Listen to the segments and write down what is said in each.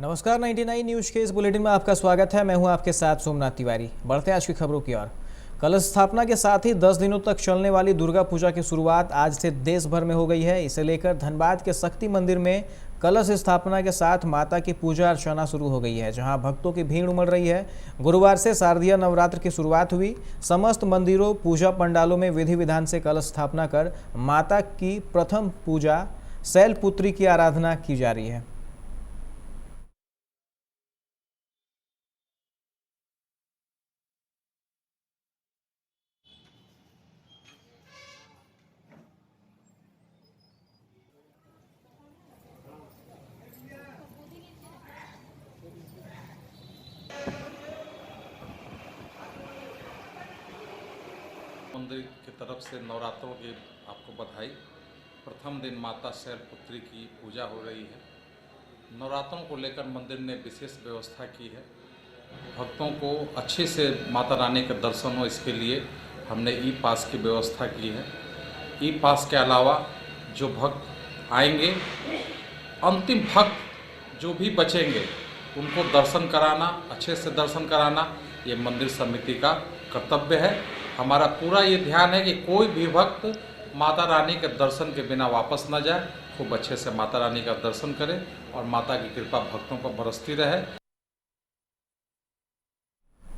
नमस्कार 99 न्यूज के इस बुलेटिन में आपका स्वागत है। मैं हूं आपके साथ सोमनाथ तिवारी। बढ़ते हैं आज की खबरों की ओर। कलश स्थापना के साथ ही 10 दिनों तक चलने वाली दुर्गा पूजा की शुरुआत आज से देश भर में हो गई है। इसे लेकर धनबाद के शक्ति मंदिर में कलश स्थापना के साथ माता की पूजा अर्चना शुरू हो गई है, जहां भक्तों की भीड़ उमड़ रही है। गुरुवार से शारदीय नवरात्र की शुरुआत हुई। समस्त मंदिरों, पूजा पंडालों में विधि विधान से कलश स्थापना कर माता की प्रथम पूजा शैलपुत्री की आराधना की जा रही है। मंदिर की तरफ से नवरात्रों की आपको बधाई। प्रथम दिन माता शैलपुत्री की पूजा हो रही है। नवरात्रों को लेकर मंदिर ने विशेष व्यवस्था की है। भक्तों को अच्छे से माता रानी के दर्शन हो, इसके लिए हमने ई पास की व्यवस्था की है। ई पास के अलावा जो भक्त आएंगे, अंतिम भक्त जो भी बचेंगे, उनको दर्शन कराना, अच्छे से दर्शन कराना, ये मंदिर समिति का कर्तव्य है। हमारा पूरा ये ध्यान है कि कोई भी भक्त माता रानी के दर्शन के बिना वापस न जाए, खूब अच्छे से माता रानी का दर्शन करे और माता की कृपा भक्तों पर बरसती रहे।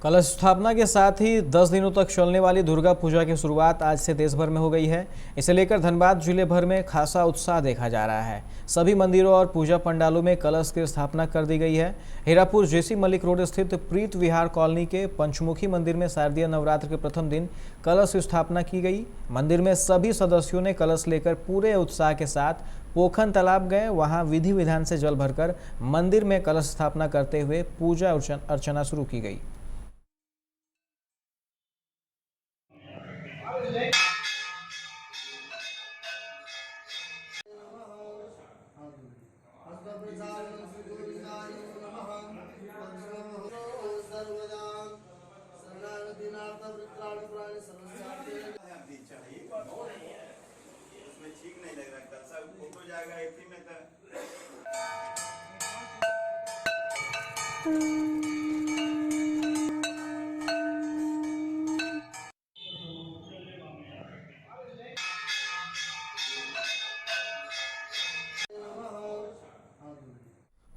कलश स्थापना के साथ ही 10 दिनों तक चलने वाली दुर्गा पूजा की शुरुआत आज से देश भर में हो गई है। इसे लेकर धनबाद जिले भर में खासा उत्साह देखा जा रहा है। सभी मंदिरों और पूजा पंडालों में कलश की स्थापना कर दी गई है। हीरापुर जेसी मलिक रोड स्थित प्रीत विहार कॉलोनी के पंचमुखी मंदिर में शारदीय नवरात्र के प्रथम दिन कलश स्थापना की गई। मंदिर में सभी सदस्यों ने कलश लेकर पूरे उत्साह के साथ पोखन तालाब गए। वहां विधि विधान से जल भरकर मंदिर में कलश स्थापना करते हुए पूजा अर्चना शुरू की गई। उसमें ठीक नहीं लग रहा है, कल सब फोटो जाएगा एक ही में तो।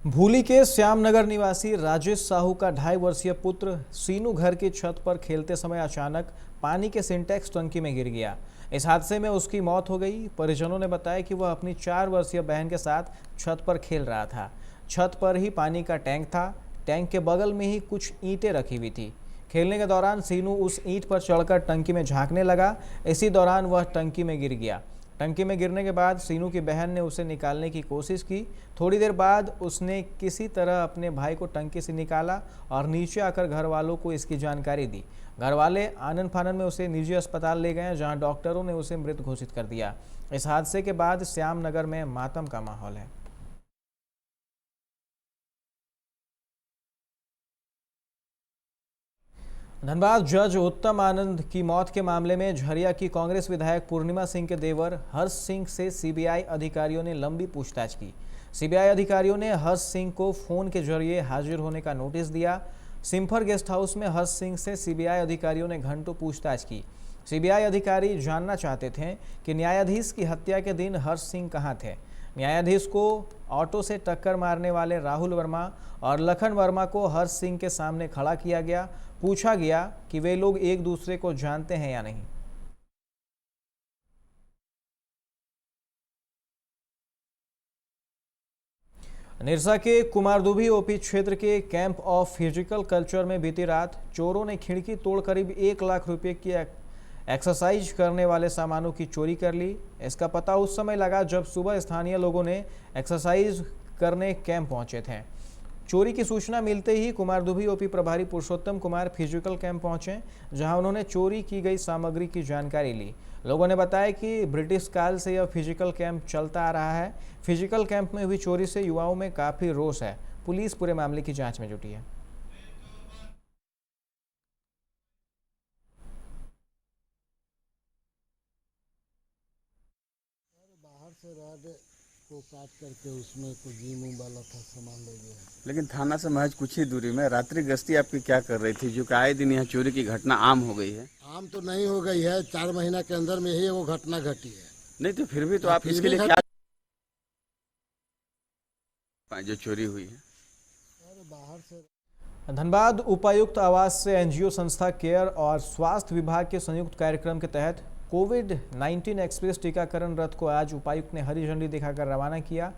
भूली के श्यामनगर निवासी राजेश साहू का 2.5 वर्षीय पुत्र सीनू घर की छत पर खेलते समय अचानक पानी के सिंटेक्स टंकी में गिर गया। इस हादसे में उसकी मौत हो गई। परिजनों ने बताया कि वह अपनी 4 वर्षीय बहन के साथ छत पर खेल रहा था। छत पर ही पानी का टैंक था। टैंक के बगल में ही कुछ ईंटें रखी हुई थी। खेलने के दौरान सीनू उस ईंट पर चढ़कर टंकी में झांकने लगा। इसी दौरान वह टंकी में गिर गया। टंकी में गिरने के बाद सीनू की बहन ने उसे निकालने की कोशिश की। थोड़ी देर बाद उसने किसी तरह अपने भाई को टंकी से निकाला और नीचे आकर घर वालों को इसकी जानकारी दी। घर वाले आनन फानन में उसे निजी अस्पताल ले गए, जहां डॉक्टरों ने उसे मृत घोषित कर दिया। इस हादसे के बाद श्यामनगर में मातम का माहौल है। धनबाद जज उत्तम आनंद की मौत के मामले में झरिया की कांग्रेस विधायक पूर्णिमा सिंह के देवर हर्ष सिंह से सीबीआई अधिकारियों ने लंबी पूछताछ की। सीबीआई अधिकारियों ने हर्ष सिंह को फोन के जरिए हाजिर होने का नोटिस दिया। सिम्फर गेस्ट हाउस में हर्ष सिंह से सीबीआई अधिकारियों ने घंटों पूछताछ की। सीबीआई अधिकारी जानना चाहते थे कि न्यायाधीश की हत्या के दिन हर्ष सिंह कहाँ थे। न्यायाधीश को ऑटो से टक्कर मारने वाले राहुल वर्मा और लखन वर्मा को हर्ष सिंह के सामने खड़ा किया गया। पूछा गया कि वे लोग एक दूसरे को जानते हैं या नहीं। निरसा के कुमारदुबी ओपी क्षेत्र के कैंप ऑफ फिजिकल कल्चर में बीती रात चोरों ने खिड़की तोड़ करीब 1 लाख रुपए की एक्सरसाइज करने वाले सामानों की चोरी कर ली। इसका पता उस समय लगा जब सुबह स्थानीय लोगों ने एक्सरसाइज करने कैंप पहुंचे थे। चोरी की सूचना मिलते ही कुमारदुबी ओपी प्रभारी पुरुषोत्तम कुमार फिजिकल कैंप पहुंचे, जहां उन्होंने चोरी की गई सामग्री की जानकारी ली। लोगों ने बताया कि ब्रिटिश काल से यह फिजिकल कैंप चलता आ रहा है। फिजिकल कैंप में हुई चोरी से युवाओं में काफी रोष है। पुलिस पूरे मामले की जांच में जुटी है। बाहर से रॉड को काट करके उसमें तो जीम उम वाला था, सामान ले गया। लेकिन थाना से महज कुछ ही दूरी में रात्रि गश्ती आपकी क्या कर रही थी, जो कि आए दिन यहाँ चोरी की घटना आम हो गई है? आम तो नहीं हो गई है, 4 महीना के अंदर में ही वो घटना घटी है। नहीं तो फिर भी तो आप फिर इसके भी लिए क्या जो चोरी हुई है? अरे बाहर से धनबाद उपायुक्त आवास से एनजीओ संस्था केयर और स्वास्थ्य विभाग के संयुक्त कार्यक्रम के तहत कोविड-19 एक्सप्रेस टीकाकरण रथ को आज उपायुक्त ने हरी झंडी दिखाकर रवाना किया।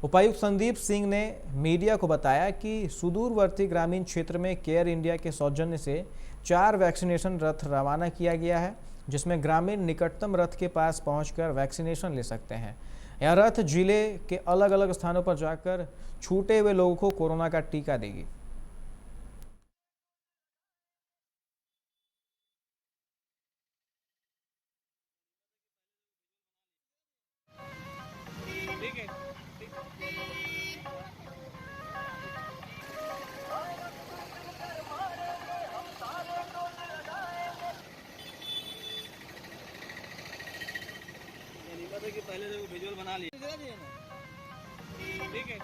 उपायुक्त संदीप सिंह ने मीडिया को बताया कि सुदूरवर्ती ग्रामीण क्षेत्र में केयर इंडिया के सौजन्य से 4 वैक्सीनेशन रथ रवाना किया गया है, जिसमें ग्रामीण निकटतम रथ के पास पहुंचकर वैक्सीनेशन ले सकते हैं। यह रथ जिले के अलग अलग स्थानों पर जाकर छूटे हुए लोगों को कोरोना का टीका देगी। कि पहले से वो विजुअल बना लिए ठीक है।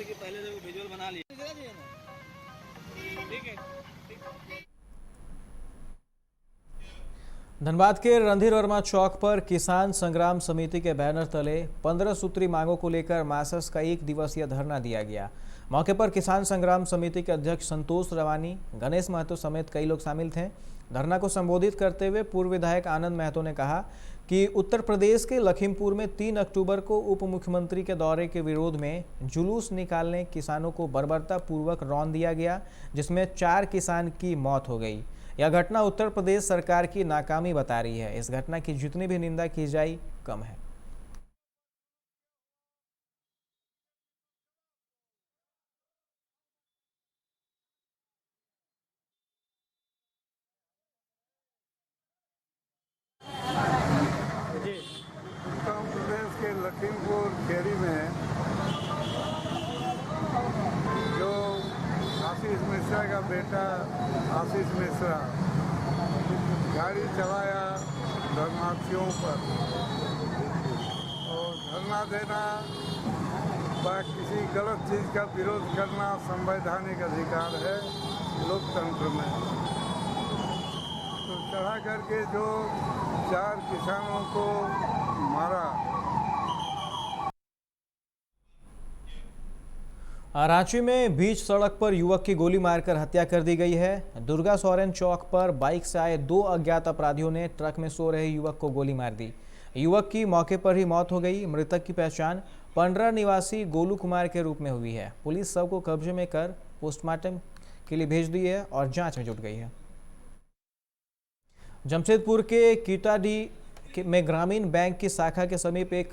कि पहले से वो विजुअल बना लिए ठीक है। धनबाद के रणधीर वर्मा चौक पर किसान संग्राम समिति के बैनर तले 15 सूत्री मांगों को लेकर मासस का 1 दिवसीय धरना दिया गया। मौके पर किसान संग्राम समिति के अध्यक्ष संतोष रवानी, गणेश महतो समेत कई लोग शामिल थे। धरना को संबोधित करते हुए पूर्व विधायक आनंद महतो ने कहा कि उत्तर प्रदेश के लखीमपुर में 3 अक्टूबर को उप मुख्यमंत्री के दौरे के विरोध में जुलूस निकालने किसानों को बर्बरतापूर्वक रौंद दिया गया, जिसमें 4 किसान की मौत हो गई। यह घटना उत्तर प्रदेश सरकार की नाकामी बता रही है। इस घटना की जितनी भी निंदा की जाए कम है। उत्तर प्रदेश के लखीमपुर खेड़ी में जो आशीष मिश्रा का बेटा आशीष मिश्रा गाड़ी चलाया धर्मार्थियों पर, और धरना देना व किसी गलत चीज़ का विरोध करना संवैधानिक अधिकार है लोकतंत्र में। तो चढ़ा करके जो 4 किसानों को मारा। रांची में बीच सड़क पर युवक की गोली मारकर हत्या कर दी गई है। दुर्गा सोरेन चौक पर बाइक से आए 2 अज्ञात अपराधियों ने ट्रक में सो रहे युवक को गोली मार दी। युवक की मौके पर ही मौत हो गई। मृतक की पहचान पंडरा निवासी गोलू कुमार के रूप में हुई है। पुलिस शव को कब्जे में कर पोस्टमार्टम के लिए भेज दी है और जांच में जुट गई है। जमशेदपुर के कीटाडी में ग्रामीण बैंक की शाखा के समीप एक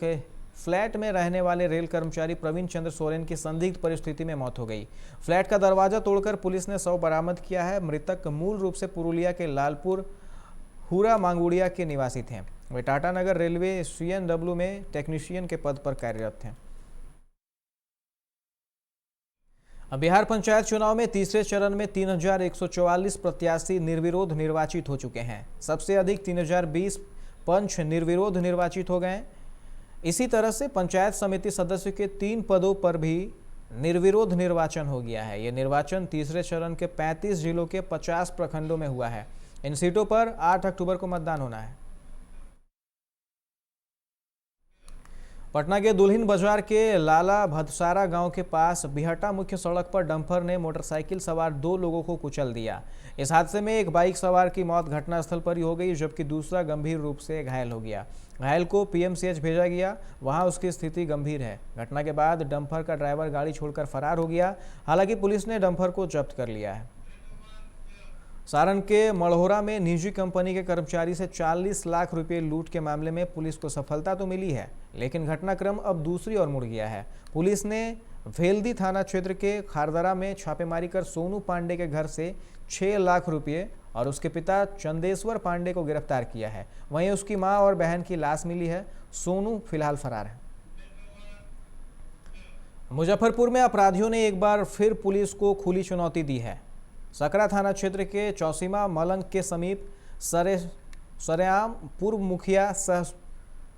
फ्लैट में रहने वाले रेल कर्मचारी प्रवीण चंद्र सोरेन की संदिग्ध परिस्थिति में मौत हो गई। फ्लैट का दरवाजा तोड़कर पुलिस ने शव बरामद किया है। मृतक मूल रूप से पुरुलिया के लालपुर हुरा मांगुड़िया के निवासी थे। वे टाटानगर रेलवे CNW में टेक्नीशियन के पद पर कार्यरत थे। बिहार पंचायत चुनाव में तीसरे चरण में 3144 प्रत्याशी निर्विरोध निर्वाचित हो चुके हैं। सबसे अधिक 3020 पंच निर्विरोध निर्वाचित हो गए। इसी तरह से पंचायत समिति सदस्य के 3 पदों पर भी निर्विरोध निर्वाचन हो गया है। यह निर्वाचन तीसरे चरण के 35 जिलों के 50 प्रखंडों में हुआ है। इन सीटों पर 8 अक्टूबर को मतदान होना है। पटना के दुल्हिन बाजार के लाला भदसारा गांव के पास बिहटा मुख्य सड़क पर डंपर ने मोटरसाइकिल सवार 2 लोगों को कुचल दिया। इस हादसे में एक बाइक सवार की मौत घटनास्थल पर ही हो गई, जबकि दूसरा गंभीर रूप से घायल हो गया। घायल को PMCH भेजा गया, वहां उसकी स्थिति गंभीर है। घटना के बाद डंपर का ड्राइवर गाड़ी छोड़कर फरार हो गया। हालांकि पुलिस ने डंपर को जब्त कर लिया है। सारण के मढ़ौरा में निजी कंपनी के कर्मचारी से 40 लाख रुपए लूट के मामले में पुलिस को सफलता तो मिली है, लेकिन घटनाक्रम अब दूसरी ओर मुड़ गया है। पुलिस ने भेल्दी थाना क्षेत्र के खारदरा में छापेमारी कर सोनू पांडे के घर से 6 लाख रुपए और उसके पिता चंदेश्वर पांडे को गिरफ्तार किया है। वहीं उसकी मां और बहन की लाश मिली है। सोनू फिलहाल फरार है। मुजफ्फरपुर में अपराधियों ने एक बार फिर पुलिस को खुली चुनौती दी है। सकरा थाना क्षेत्र के चौसीमा मलंग के समीप सरेआम पूर्व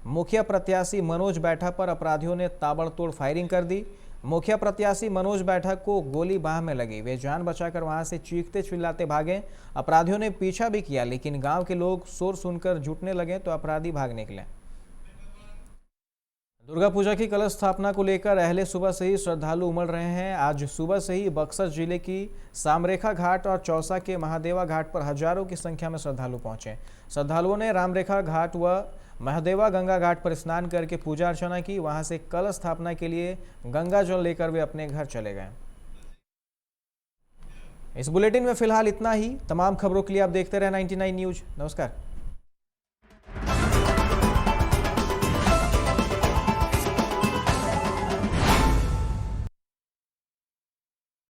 मुखिया प्रत्याशी मनोज बैठा पर अपराधियों ने ताबड़तोड़ फायरिंग कर दी। मुखिया प्रत्याशी मनोज बैठक को गोली बाह में लगी। वे जान बचाकर वहां से चीखते चिल्लाते भागे। अपराधियों ने पीछा भी किया, लेकिन गांव के लोग शोर सुनकर जुटने लगे तो अपराधी भाग निकले। दुर्गा पूजा की कलश स्थापना को लेकर अहले सुबह से ही श्रद्धालु उमड़ रहे हैं। आज सुबह से ही बक्सर जिले की सामरेखा घाट और चौसा के महादेवा घाट पर हजारों की संख्या में श्रद्धालु पहुंचे। श्रद्धालुओं ने रामरेखा घाट व महादेवा गंगा घाट पर स्नान करके पूजा अर्चना की। वहां से कलश स्थापना के लिए गंगा जल लेकर वे अपने घर चले गए। इस बुलेटिन में फिलहाल इतना ही। तमाम खबरों के लिए आप देखते रहे 99 न्यूज। नमस्कार।